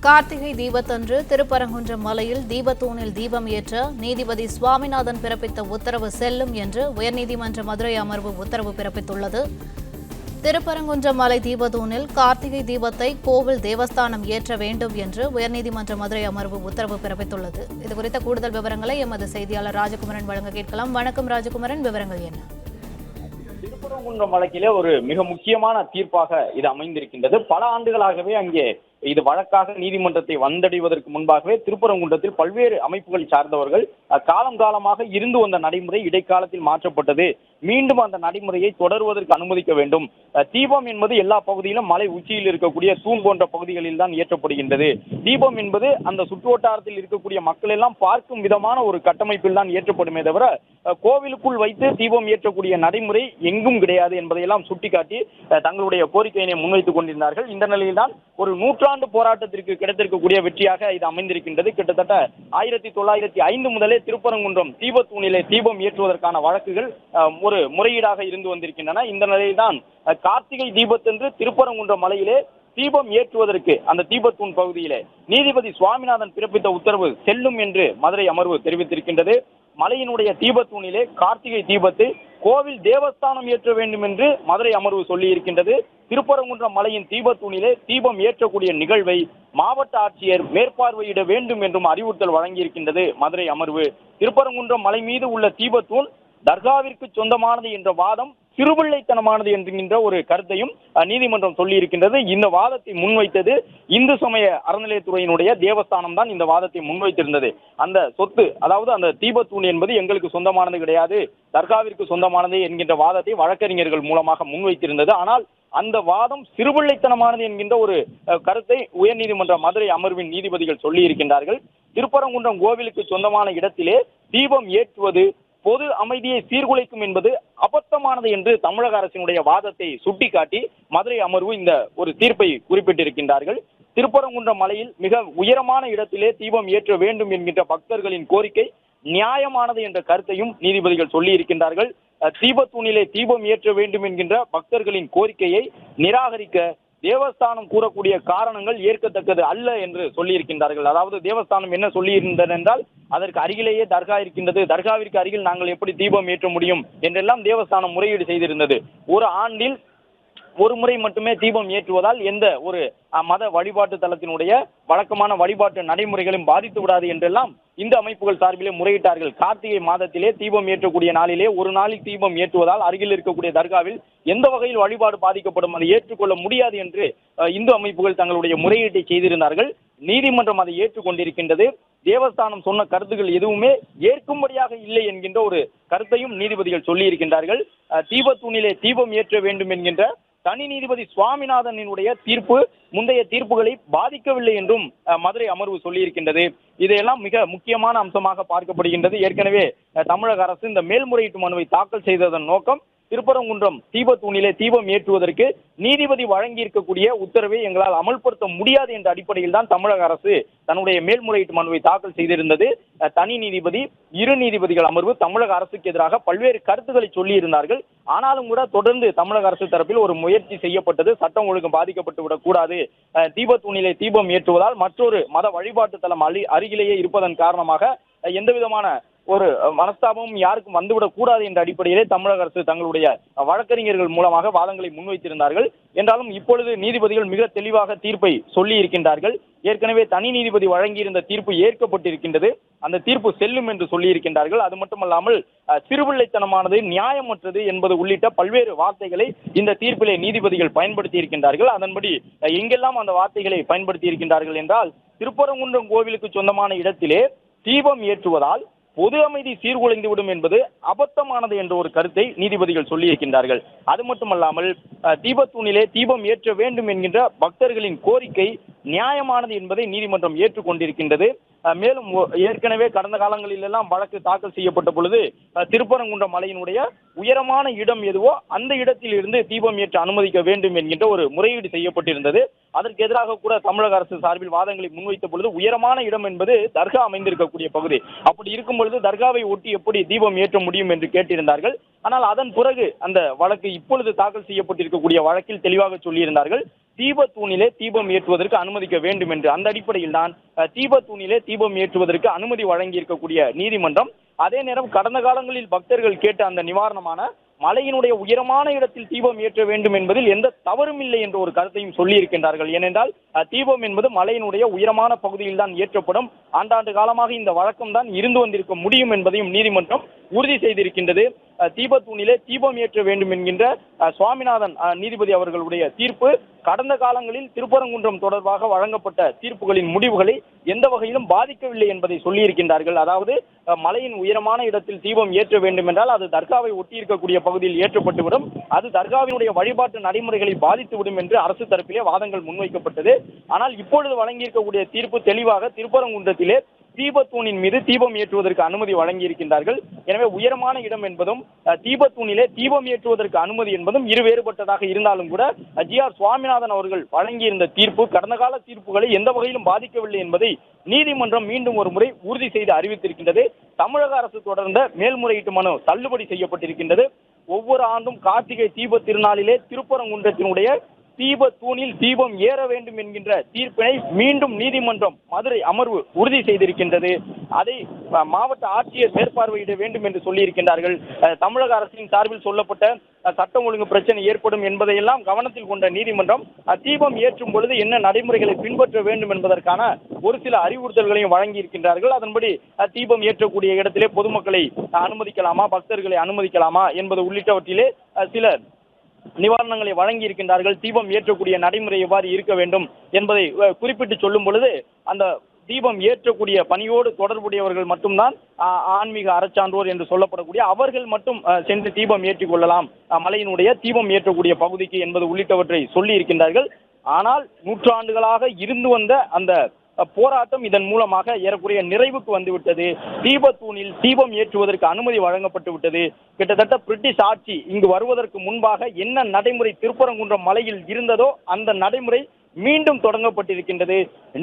கார்த்திகை தீபத்தன்று திருப்பரங்குன்றம் மலையில் தீபத்தூணில் தீபம் ஏற்ற நீதிபதி சுவாமிநாதன் பிறப்பித்த உத்தரவு செல்லும் என்று உயர்நீதிமன்ற மதுரை அமர்வு உத்தரவு பிறப்பித்துள்ளது. திருப்பரங்குன்றம் மலை தீபத்தூணில் கார்த்திகை தீபத்தை கோவில் தேவஸ்தானம் ஏற்ற வேண்டும் என்று உயர்நீதிமன்ற மதுரை அமர்வு உத்தரவு பிறப்பித்துள்ளது. இதுகுறித்த கூடுதல் விவரங்களை எமது செய்தியாளர் ராஜகுமரன் வழங்க கேட்கலாம். வணக்கம் ராஜகுமரன், விவரங்கள் என்ன? திருப்பரங்குன்றம் வழக்கிலே ஒரு மிக முக்கியமான தீர்ப்பாக இது அமைந்திருக்கின்றது. பல ஆண்டுகளாகவே அங்கே இது வழக்காக நீதிமன்றத்தை வந்தடைவதற்கு முன்பாகவே திருப்பரங்குன்றத்தில் பல்வேறு அமைப்புகளை சார்ந்தவர்கள் காலம் காலமாக இருந்து வந்த நடைமுறை இடைக்காலத்தில் மாற்றப்பட்டது. மீண்டும் அந்த நடைமுறையை தொடர்வதற்கு அனுமதிக்க வேண்டும். தீபம் என்பது எல்லா பகுதியிலும் மலை உச்சியில் இருக்கக்கூடிய தூண் போன்ற பகுதிகளில் தான் ஏற்றப்படுகின்றது. தீபம் என்பது அந்த சுற்றுவட்டாரத்தில் இருக்கக்கூடிய மக்கள் எல்லாம் பார்க்கும் விதமான ஒரு கட்டமைப்பில் தான் ஏற்றப்படுமே தவிர கோவிலுக்குள் வைத்து தீபம் ஏற்றக்கூடிய நடைமுறை எங்கும் கிடையாது என்பதையெல்லாம் சுட்டிக்காட்டி தங்களுடைய கோரிக்கையினை முன்வைத்துக் கொண்டிருந்தார்கள். இந்த நிலையில்தான் ஒரு நூற்றாண்டு போராட்டத்திற்கு கிடைத்திருக்கக்கூடிய வெற்றியாக இது அமைந்திருக்கின்றது. கிட்டத்தட்ட 1905 முதலே திருப்பரங்குன்றம் தீபத்தூணிலே தீபம் ஏற்றுவதற்கான வழக்குகள் ஒரு முறையீடாக இருந்து வந்திருக்கின்றன. இந்த நிலையில்தான் கார்த்திகை தீபத்தன்று திருப்பரங்குன்றம் மலையிலே தீபம் ஏற்றுவதற்கு அந்த தீபத்தூண் பகுதியிலே நீதிபதி சுவாமிநாதன் பிறப்பித்த உத்தரவு செல்லும் என்று மதுரை அமர்வு தெரிவித்திருக்கின்றது. மலையினுடைய தீபத்தூணிலே கார்த்திகை தீபத்தை கோவில் தேவஸ்தானம் ஏற்ற வேண்டும் என்று மதுரை அமர்வு சொல்லி இருக்கின்றது. திருப்பரங்குன்றம் மலையின் தீபத்தூணிலே தீபம் ஏற்றக்கூடிய நிகழ்வை மாவட்ட ஆட்சியர் மேற்பார்வையிட வேண்டும் என்றும் அறிவுறுத்தல் வழங்கியிருக்கின்றது மதுரை அமர்வு. திருப்பரங்குன்றம் மலை மீது உள்ள தீபத்தூண் தர்காவிற்கு சொந்தமானது என்ற வாதம் சிறுபிள்ளைத்தனமானது என்கின்ற ஒரு கருத்தையும் நீதிமன்றம் சொல்லி இருக்கின்றது. இந்த வாதத்தை முன்வைத்தது இந்து சமய அறநிலையத்துறையினுடைய தேவஸ்தானம் தான் இந்த வாதத்தை முன்வைத்திருந்தது. அந்த சொத்து, அதாவது அந்த தீபத்தூண் என்பது எங்களுக்கு சொந்தமானது கிடையாது, தர்காவிற்கு சொந்தமானது என்கின்ற வாதத்தை வழக்கறிஞர்கள் மூலமாக முன்வைத்திருந்தது. ஆனால் அந்த வாதம் சிறுபிள்ளைத்தனமானது என்கின்ற ஒரு கருத்தை உயர்நீதிமன்ற மதுரை அமர்வின் நீதிபதிகள் சொல்லி இருக்கின்றார்கள். திருப்பரங்குன்றம் கோவிலுக்கு சொந்தமான இடத்திலே தீபம் ஏற்றுவது பொது அமைதியை சீர்குலைக்கும் என்பது அபத்தமானது என்று தமிழக அரசினுடைய வாதத்தை சுட்டிக்காட்டி மதுரை அமர்வு இந்த ஒரு தீர்ப்பை குறிப்பிட்டிருக்கின்றார்கள். திருப்பரங்குன்றம் மலையில் மிக உயரமான இடத்திலே தீபம் ஏற்ற வேண்டும் என்கின்ற பக்தர்களின் கோரிக்கை நியாயமானது என்ற கருத்தையும் நீதிபதிகள் சொல்லி இருக்கின்றார்கள். தீபத்தூணிலே தீபம் ஏற்ற வேண்டும் என்கின்ற பக்தர்களின் கோரிக்கையை நிராகரிக்க தேவஸ்தானம் கூறக்கூடிய காரணங்கள் ஏற்கத்தக்கது அல்ல என்று சொல்லியிருக்கின்றார்கள். அதாவது தேவஸ்தானம் என்ன சொல்லியிருந்தது என்றால், அதற்கு அருகிலேயே தர்கா இருக்கின்றது, தர்காவிற்கு அருகில் நாங்கள் எப்படி தீபம் ஏற்ற முடியும் என்றெல்லாம் தேவஸ்தானம் முறையீடு செய்திருந்தது. ஒரு ஆண்டில் ஒரு முறை மட்டுமே தீபம் ஏற்றுவதால் எந்த ஒரு மத வழிபாட்டு தலத்தினுடைய வழக்கமான வழிபாட்டு நடைமுறைகளும் பாதித்து விடாது என்றெல்லாம் இந்த அமைப்புகள் சார்பிலே முறையிட்டார்கள். கார்த்திகை மாதத்திலே தீபம் ஏற்றக்கூடிய நாளிலே ஒரு நாளில் தீபம் ஏற்றுவதால் அருகில் இருக்கக்கூடிய தர்காவில் எந்த வகையில் வழிபாடு பாதிக்கப்படும், அதை ஏற்றுக்கொள்ள முடியாது என்று இந்து அமைப்புகள் தங்களுடைய முறையீட்டை செய்திருந்தார்கள். நீதிமன்றம் அதை ஏற்றுக்கொண்டிருக்கின்றது. தேவஸ்தானம் சொன்ன கருத்துக்கள் எதுவுமே ஏற்கும்படியாக இல்லை என்கின்ற ஒரு கருத்தையும் நீதிபதிகள் சொல்லி இருக்கின்றார்கள். தீபத்தூணிலே தீபம் ஏற்ற வேண்டும் என்கின்ற தனி நீதிபதி சுவாமிநாதனினுடைய தீர்ப்பு முந்தைய தீர்ப்புகளை பாதிக்கவில்லை என்றும் மதுரை அமர்வு சொல்லியிருக்கின்றது. இதையெல்லாம் மிக முக்கியமான அம்சமாக பார்க்கப்படுகின்றது. ஏற்கனவே தமிழக அரசு இந்த மேல்முறையீட்டு மனுவை தாக்கல் செய்ததன் நோக்கம் திருப்பரங்குன்றம் தீபத்தூணிலே தீபம் ஏற்றுவதற்கு நீதிபதி வழங்கியிருக்கக்கூடிய உத்தரவை எங்களால் அமல்படுத்த முடியாது என்ற அடிப்படையில் தான் தமிழக அரசு தன்னுடைய மேல்முறையீட்டு மனுவை தாக்கல் செய்திருந்தது. தனி நீதிபதி, இரு நீதிபதிகள் அமர்வு தமிழக அரசுக்கு எதிராக பல்வேறு கருத்துக்களை சொல்லி இருந்தார்கள். ஆனாலும் கூட தொடர்ந்து தமிழக அரசு தரப்பில் ஒரு முயற்சி செய்யப்பட்டது. சட்டம் ஒழுங்கு பாதிக்கப்பட்டு விடக்கூடாது, தீபத்தூணிலே தீபம் ஏற்றுவதால் மற்றொரு மத வழிபாட்டு தலம் அருகிலேயே இருப்பதன் காரணமாக எந்த விதமான ஒரு மனஸ்தாபமும் யாருக்கும் வந்துவிடக் கூடாது என்ற அடிப்படையிலே தமிழக அரசு தங்களுடைய வழக்கறிஞர்கள் மூலமாக வாதங்களை முன்வைத்திருந்தார்கள். என்றாலும் இப்பொழுது நீதிபதிகள் மிக தெளிவாக தீர்ப்பை சொல்லி இருக்கின்றார்கள். ஏற்கனவே தனி நீதிபதி வழங்கியிருந்த தீர்ப்பு ஏற்கப்பட்டிருக்கின்றது. அந்த தீர்ப்பு செல்லும் என்று சொல்லி இருக்கின்றார்கள். அது மட்டுமல்லாமல் சிறுபிள்ளைத்தனமானது, நியாயமற்றது என்பது உள்ளிட்ட பல்வேறு வார்த்தைகளை இந்த தீர்ப்பிலே நீதிபதிகள் பயன்படுத்தி இருக்கின்றார்கள். அதன்படி எங்கெல்லாம் அந்த வார்த்தைகளை பயன்படுத்தி இருக்கின்றார்கள் என்றால், திருப்பரங்குன்றம் கோவிலுக்கு சொந்தமான இடத்திலே தீபம் ஏற்றுவதால் பொது அமைதி சீர்குலைந்துவிடும் என்பது அபத்தமானது என்ற ஒரு கருத்தை நீதிபதிகள் சொல்லி இருக்கின்றார்கள். அது மட்டுமல்லாமல் தீபத்தூணிலே தீபம் ஏற்ற வேண்டும் என்கின்ற பக்தர்களின் கோரிக்கை நியாயமானது என்பதை நீதிமன்றம் ஏற்றுக்கொண்டிருக்கின்றது. மேலும் ஏற்கனவே கடந்த காலங்களில் எல்லாம் வழக்கு தாக்கல் செய்யப்பட்ட பொழுது திருப்பரங்குன்றம் மலையினுடைய உயரமான இடம் எதுவோ அந்த இடத்தில் இருந்து தீபம் ஏற்ற அனுமதிக்க வேண்டும் என்கின்ற ஒரு முறையீடு செய்யப்பட்டிருந்தது. அதற்கு எதிராக கூட தமிழக அரசு சார்பில் வாதங்களை முன்வைத்த பொழுது உயரமான இடம் என்பது தர்கா அமைந்திருக்கக்கூடிய பகுதி, அப்படி இருக்கும் பொழுது தர்காவை ஒட்டி எப்படி தீபம் ஏற்ற முடியும் என்று கேட்டிருந்தார்கள். ஆனால் அதன் பிறகு அந்த வழக்கு இப்பொழுது தாக்கல் செய்யப்பட்டிருக்கக்கூடிய வழக்கில் தெளிவாக சொல்லியிருந்தார்கள், தீபத்தூணிலே தீபம் ஏற்றுவதற்கு அனுமதிக்க வேண்டும் என்று. அந்த அடிப்படையில் தான் தீபத்தூணிலே தீபம் ஏற்றுவதற்கு அனுமதி வழங்கி இருக்கக்கூடிய நீதிமன்றம் அதே நேரம் கடந்த காலங்களில் பக்தர்கள் கேட்ட அந்த நிவாரணமான மலையினுடைய உயரமான இடத்தில் தீபம் ஏற்ற வேண்டும் என்பதில் எந்த தவறும் இல்லை என்ற ஒரு கருத்தையும் சொல்லி இருக்கின்றார்கள். ஏனென்றால் தீபம் என்பது மலையினுடைய உயரமான பகுதியில் தான் ஏற்றப்படும். ஆண்டாண்டு காலமாக இந்த வழக்கம் தான் இருந்து வந்திருக்க முடியும் என்பதையும் நீதிமன்றம் உறுதி செய்திருக்கின்றது. தீபத்தூணிலே தீபம் ஏற்ற வேண்டும் என்கின்ற சுவாமிநாதன் நீதிபதி அவர்களுடைய தீர்ப்பு கடந்த காலங்களில் திருப்பரங்குன்றம் தொடர்பாக வழங்கப்பட்ட தீர்ப்புகளின் முடிவுகளை எந்த வகையிலும் பாதிக்கவில்லை என்பதை சொல்லியிருக்கின்றார்கள். அதாவது மலையின் உயரமான இடத்தில் தீபம் ஏற்ற வேண்டும் என்றால் அது தர்காவை ஒட்டி இருக்கக்கூடிய பகுதியில் ஏற்றப்பட்டுவிடும், அது தர்காவினுடைய வழிபாட்டு நடைமுறைகளை பாதித்துவிடும் என்று அரசு தரப்பிலே வாதங்கள் முன்வைக்கப்பட்டது. ஆனால் இப்பொழுது வழங்கியிருக்கக்கூடிய தீர்ப்பு தெளிவாக திருப்பரங்குன்றத்திலே தீபத்தூணின் மீது தீபம் ஏற்றுவதற்கு அனுமதி வழங்கி இருக்கின்றார்கள். எனவே உயரமான இடம் என்பதும் தீபத்தூணிலே தீபம் ஏற்றுவதற்கு அனுமதி என்பதும் இரு வேறுபட்டதாக இருந்தாலும் கூட ஜி.ஆர். சுவாமிநாதன் அவர்கள் வழங்கியிருந்த தீர்ப்பு கடந்த கால தீர்ப்புகளை எந்த வகையிலும் பாதிக்கவில்லை என்பதை நீதிமன்றம் மீண்டும் ஒரு முறை உறுதி செய்து அறிவித்திருக்கின்றது. தமிழக அரசு தொடர்ந்த மேல்முறையீட்டு மனு தள்ளுபடி செய்யப்பட்டிருக்கின்றது. ஒவ்வொரு ஆண்டும் கார்த்திகை தீப திருநாளிலே திருப்பரங்குன்றத்தினுடைய தீபத்தூணில் தீபம் ஏற வேண்டும் என்கின்ற தீர்ப்பினை மீண்டும் நீதிமன்றம் மதுரை அமர்வு உறுதி செய்திருக்கின்றது. அதை மாவட்ட ஆட்சியர் மேற்பார்வையிட வேண்டும் என்று சொல்லியிருக்கின்றார்கள். தமிழக அரசின் சார்பில் சொல்லப்பட்ட சட்டம் ஒழுங்கு பிரச்சனை ஏற்படும் என்பதையெல்லாம் கவனத்தில் கொண்ட நீதிமன்றம் தீபம் ஏற்றும் பொழுது என்ன நடைமுறைகளை பின்பற்ற வேண்டும் என்பதற்கான ஒரு சில அறிவுறுத்தல்களையும் வழங்கி இருக்கின்றார்கள். அதன்படி தீபம் ஏற்றக்கூடிய இடத்திலே பொதுமக்களை அனுமதிக்கலாமா, பக்தர்களை அனுமதிக்கலாமா என்பது உள்ளிட்டவற்றிலே சில நிவாரணங்களை வழங்கி இருக்கின்றார்கள். தீபம் ஏற்றக்கூடிய நடைமுறை எவ்வாறு இருக்க வேண்டும் என்பதை குறிப்பிட்டு சொல்லும் பொழுது அந்த தீபம் ஏற்றக்கூடிய பணியோடு தொடர்புடையவர்கள் மட்டும்தான் ஆன்மீக அறச்சான்றோர் என்று சொல்லப்படக்கூடிய அவர்கள் மட்டும் சென்று தீபம் ஏற்றிக் கொள்ளலாம் மலையினுடைய தீபம் ஏற்றக்கூடிய பகுதிக்கு என்பது உள்ளிட்டவற்றை சொல்லி இருக்கின்றார்கள். ஆனால் நூற்றாண்டுகளாக இருந்து வந்த அந்த போராட்டம் இதன் மூலமாக ஏறக்குறைய நிறைவுக்கு வந்துவிட்டது. தீபத்தூணில் தீபம் ஏற்றுவதற்கு அனுமதி வழங்கப்பட்டு விட்டது. கிட்டத்தட்ட பிரிட்டிஷ் ஆட்சி இங்கு வருவதற்கு முன்பாக என்ன நடைமுறை திருப்பரங்குன்றம் மலையில் இருந்ததோ அந்த நடைமுறை மீண்டும் தொடங்கப்பட்டிருக்கின்றது.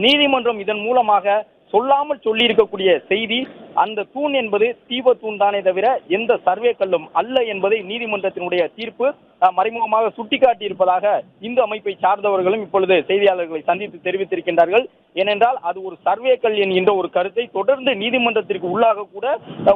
நீதிமன்றம் இதன் மூலமாக சொல்லாமல் சொல்லி இருக்கக்கூடிய செய்தி அந்த தூண் என்பது தீபத்தூண் தானே தவிர எந்த சர்வே கல்லும் அல்ல என்பதை நீதிமன்றத்தினுடைய தீர்ப்பு மறைமுகமாக சுட்டிக்காட்டி இருப்பதாக இந்து அமைப்பை சார்ந்தவர்களும் இப்பொழுது செய்தியாளர்களை சந்தித்து தெரிவித்திருக்கின்றார்கள். ஏனென்றால் அது ஒரு சர்வே கல் என்கின்ற ஒரு கருத்தை தொடர்ந்து நீதிமன்றத்திற்கு உள்ளாக கூட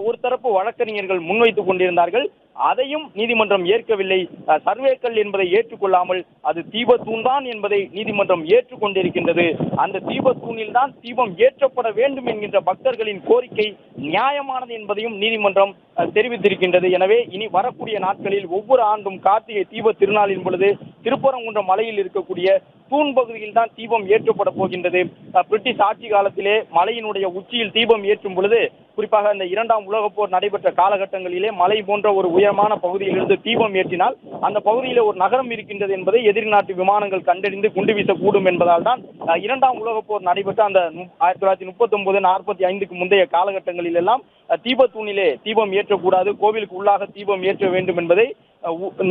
ஒரு தரப்பு வழக்கறிஞர்கள் முன்வைத்துக் கொண்டிருந்தார்கள். அதையும் நீதிமன்றம் ஏற்கவில்லை. சர்வே கல் என்பதை ஏற்றுக்கொள்ளாமல் அது தீபத்தூண் தான் என்பதை நீதிமன்றம் ஏற்றுக்கொண்டிருக்கின்றது. அந்த தீபத்தூணில் தான் தீபம் ஏற்றப்பட வேண்டும் என்கின்ற பக்தர்களின் கோரிக்கை நியாயமானது என்பதையும் நீதிமன்றம் தெரிவித்திருக்கின்றது. எனவே இனி வரக்கூடிய நாட்களில் ஒவ்வொரு ஆண்டும் கார்த்திகை தீப திருநாளின் பொழுது திருப்பரங்குன்றம் மலையில் இருக்கக்கூடிய தூண் பகுதியில் தான் தீபம் ஏற்றப்பட போகின்றது. பிரிட்டிஷ் ஆட்சி காலத்திலே மலையினுடைய உச்சியில் தீபம் ஏற்றும் பொழுது குறிப்பாக இந்த 2ஆம் உலகப் போர் நடைபெற்ற காலகட்டங்களிலே மலை போன்ற ஒரு உயரமான பகுதியிலிருந்து தீபம் ஏற்றினால் அந்த பகுதியிலே ஒரு நகரம் இருக்கின்றது என்பதை எதிரி நாட்டு விமானங்கள் கண்டறிந்து குண்டு வீசக்கூடும் என்பதால் தான் 2ஆம் உலகப் போர் நடைபெற்ற அந்த 1939-45க்கு முந்தைய காலகட்டங்களில் எல்லாம் தீபத்தூணிலே தீபம் ஏற்றக்கூடாது, கோவிலுக்கு உள்ளாக தீபம் ஏற்ற வேண்டும் என்பதை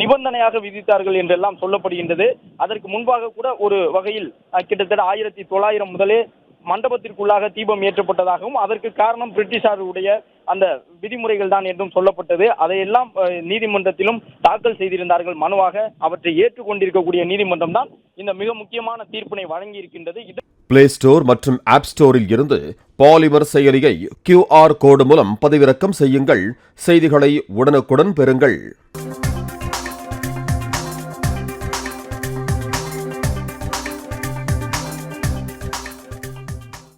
நிபந்தனையாக விதித்தார்கள் என்றெல்லாம் சொல்லப்படுகின்றது. அதற்கு முன்பாக கூட ஒரு வகையில் கிட்டத்தட்ட 1900 முதலே மண்டபத்திற்குள்ளாக தீபம் ஏற்றப்பட்டதாகவும் அதற்கு காரணம் பிரிட்டிஷாருடைய அந்த விதிமுறைகள் தான் என்றும் சொல்லப்பட்டது. அதையெல்லாம் நீதிமன்றத்திலும் தாக்கல் செய்திருந்தார்கள் மனுவாக. அவற்றை ஏற்றுக்கொண்டிருக்கக்கூடிய நீதிமன்றம் தான் இந்த மிக முக்கியமான தீர்ப்பினை வழங்கி இருக்கின்றது. பிளே ஸ்டோர் மற்றும் ஆப் ஸ்டோரில் இருந்து பாலிமர் செயலியை QR கோடு மூலம் பதிவிறக்கம் செய்யுங்கள். செய்திகளை உடனுக்குடன் பெறுங்கள்.